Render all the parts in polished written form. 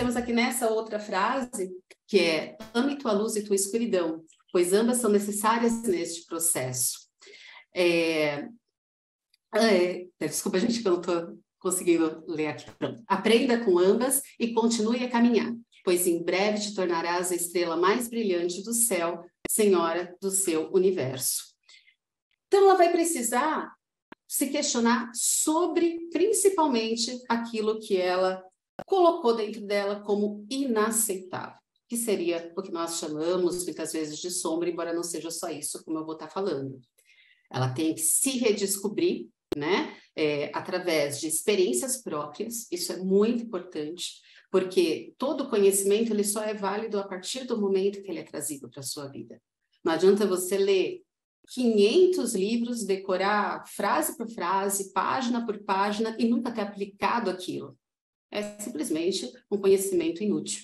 temos aqui nessa outra frase, que é: ame tua luz e tua escuridão, pois ambas são necessárias neste processo. Desculpa, gente, que eu não estou conseguindo ler aqui. Pronto. Aprenda com ambas e continue a caminhar, pois em breve te tornarás a estrela mais brilhante do céu, senhora do seu universo. Então, ela vai precisar se questionar sobre, principalmente, aquilo que ela colocou dentro dela como inaceitável, que seria o que nós chamamos, muitas vezes, de sombra, embora não seja só isso, como eu vou estar falando. Ela tem que se redescobrir, né? Através de experiências próprias, isso é muito importante, porque todo conhecimento ele só é válido a partir do momento que ele é trazido para a sua vida. Não adianta você ler 500 livros, decorar frase por frase, página por página e nunca ter aplicado aquilo. É simplesmente um conhecimento inútil.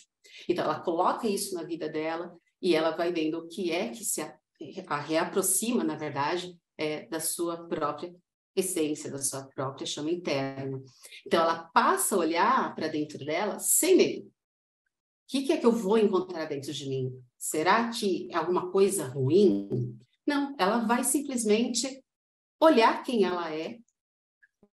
Então, ela coloca isso na vida dela e ela vai vendo o que é que se a reaproxima, na verdade, da sua própria essência, da sua própria chama interna. Então, ela passa a olhar para dentro dela sem medo. O que é que eu vou encontrar dentro de mim? Será que é alguma coisa ruim? Não, ela vai simplesmente olhar quem ela é,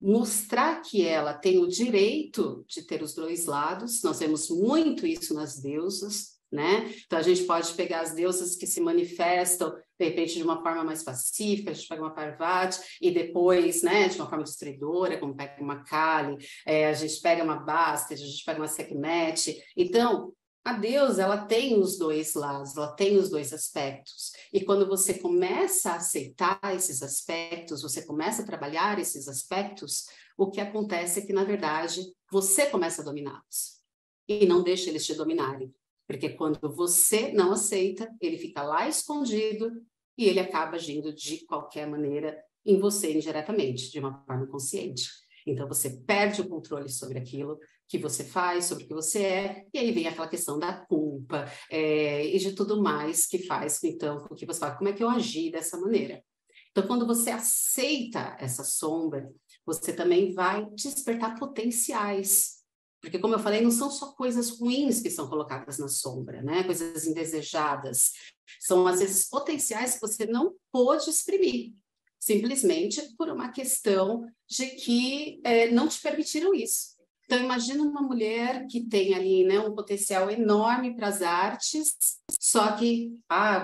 mostrar que ela tem o direito de ter os dois lados. Nós vemos muito isso nas deusas, né? Então, a gente pode pegar as deusas que se manifestam, de repente, de uma forma mais pacífica, a gente pega uma Parvati, e depois, né, de uma forma destruidora, como pega uma Kali, a gente pega uma Basta, a gente pega uma Sekhmet. Então, a deusa, ela tem os dois lados, ela tem os dois aspectos. E quando você começa a aceitar esses aspectos, você começa a trabalhar esses aspectos, o que acontece é que, na verdade, você começa a dominá-los. E não deixa eles te dominarem. Porque quando você não aceita, ele fica lá escondido e ele acaba agindo de qualquer maneira em você indiretamente, de uma forma consciente. Então, você perde o controle sobre aquilo que você faz, sobre o que você é, e aí vem aquela questão da culpa e de tudo mais que faz, então, com que você fala, como é que eu agi dessa maneira? Então, quando você aceita essa sombra, você também vai despertar potenciais. Porque, como eu falei, não são só coisas ruins que são colocadas na sombra, né? Coisas indesejadas. São, às vezes, potenciais que você não pôde exprimir, simplesmente por uma questão de que não te permitiram isso. Então, imagina uma mulher que tem ali, né, um potencial enorme para as artes, só que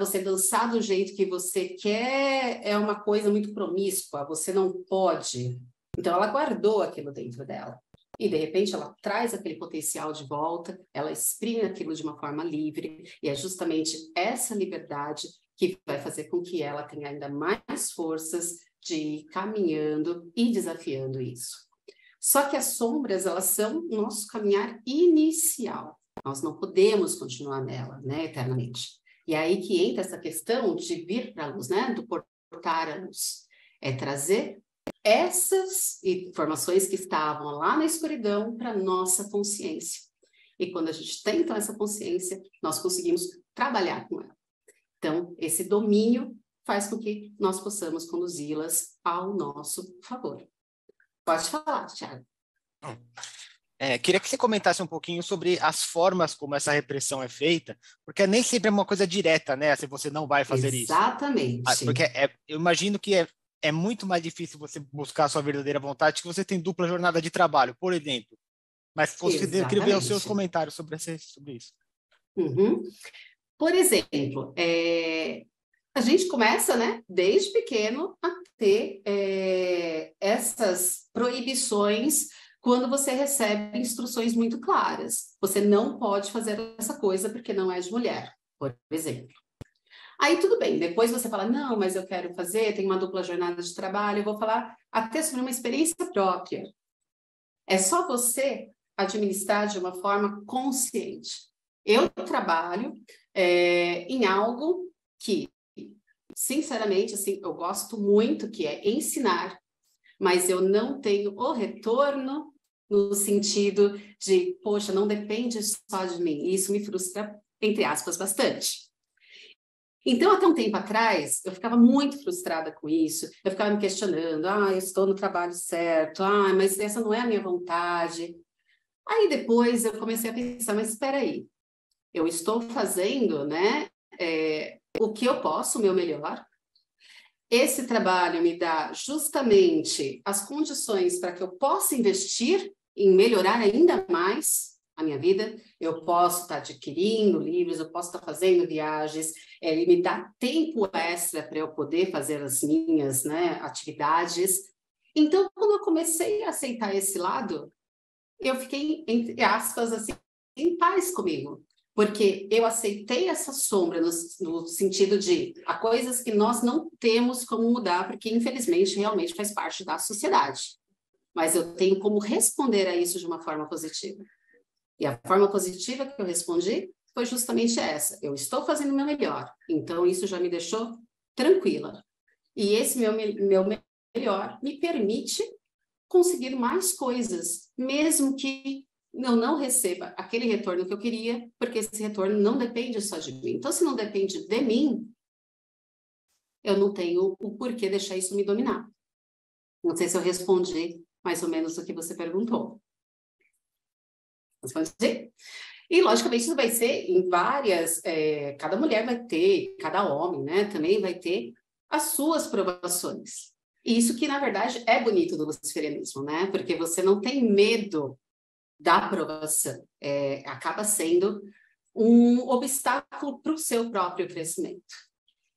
você dançar do jeito que você quer é uma coisa muito promíscua, você não pode. Então, ela guardou aquilo dentro dela. E, de repente, ela traz aquele potencial de volta, ela exprime aquilo de uma forma livre, e é justamente essa liberdade que vai fazer com que ela tenha ainda mais forças de ir caminhando e desafiando isso. Só que as sombras, elas são o nosso caminhar inicial. Nós não podemos continuar nela, né, eternamente. E aí que entra essa questão de vir para a luz, né, do portar a luz. É trazer essas informações que estavam lá na escuridão para a nossa consciência. E quando a gente tem, então, essa consciência, nós conseguimos trabalhar com ela. Então, esse domínio faz com que nós possamos conduzi-las ao nosso favor. Pode falar, Thiago. Queria que você comentasse um pouquinho sobre as formas como essa repressão é feita, porque nem sempre é uma coisa direta, né? Se você não vai fazer Exatamente. isso. Porque eu imagino que é muito mais difícil você buscar a sua verdadeira vontade que você tem dupla jornada de trabalho, por exemplo. Mas eu queria ver os seus comentários sobre isso. Uhum. Por exemplo, a gente começa, né, desde pequeno a ter essas proibições quando você recebe instruções muito claras. Você não pode fazer essa coisa porque não é de mulher, por exemplo. Aí tudo bem, depois você fala, não, mas eu quero fazer, tem uma dupla jornada de trabalho, eu vou falar até sobre uma experiência própria. É só você administrar de uma forma consciente. Eu trabalho em algo que, sinceramente, assim, eu gosto muito, que é ensinar, mas eu não tenho o retorno no sentido de, poxa, não depende só de mim. E isso me frustra, entre aspas, bastante. Então, até um tempo atrás, eu ficava muito frustrada com isso, eu ficava me questionando, eu estou no trabalho certo, mas essa não é a minha vontade. Aí depois eu comecei a pensar, mas espera aí, eu estou fazendo, né, o que eu posso, o meu melhor. Esse trabalho me dá justamente as condições para que eu possa investir em melhorar ainda mais a minha vida. Eu posso estar adquirindo livros, eu posso estar fazendo viagens, ele me dá tempo extra para eu poder fazer as minhas, né, atividades. Então, quando eu comecei a aceitar esse lado, eu fiquei, entre aspas, assim, em paz comigo. Porque eu aceitei essa sombra no sentido de há coisas que nós não temos como mudar, porque infelizmente realmente faz parte da sociedade. Mas eu tenho como responder a isso de uma forma positiva. E a forma positiva que eu respondi foi justamente essa. Eu estou fazendo o meu melhor. Então isso já me deixou tranquila. E esse meu melhor me permite conseguir mais coisas, mesmo que eu não receba aquele retorno que eu queria, porque esse retorno não depende só de mim. Então, se não depende de mim, eu não tenho o porquê deixar isso me dominar. Não sei se eu respondi mais ou menos o que você perguntou. Respondi? E, logicamente, isso vai ser em várias... cada mulher vai ter, cada homem, né, também vai ter as suas provações. E isso que, na verdade, é bonito do luciferianismo, né? Porque você não tem medo da aprovação. Acaba sendo um obstáculo para o seu próprio crescimento.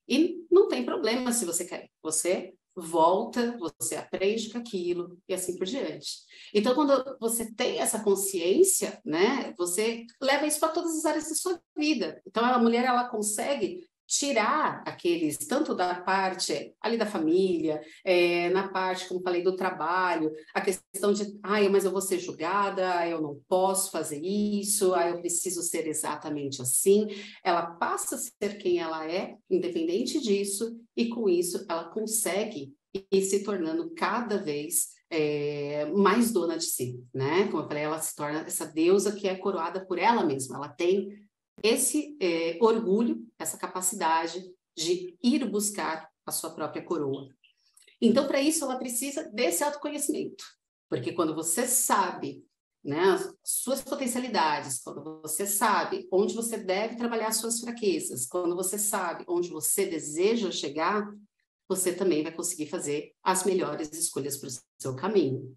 E não tem problema se você quer. Você volta, você aprende com aquilo e assim por diante. Então, quando você tem essa consciência, né, você leva isso para todas as áreas da sua vida. Então, a mulher, ela consegue tirar aqueles, tanto da parte ali da família, na parte, como falei, do trabalho, a questão de, mas eu vou ser julgada, eu não posso fazer isso, eu preciso ser exatamente assim. Ela passa a ser quem ela é, independente disso, e com isso ela consegue ir se tornando cada vez mais dona de si, né? Como eu falei, ela se torna essa deusa que é coroada por ela mesma, ela tem esse orgulho, essa capacidade de ir buscar a sua própria coroa. Então, para isso, ela precisa desse autoconhecimento, porque quando você sabe, né, as suas potencialidades, quando você sabe onde você deve trabalhar as suas fraquezas, quando você sabe onde você deseja chegar, você também vai conseguir fazer as melhores escolhas para o seu caminho.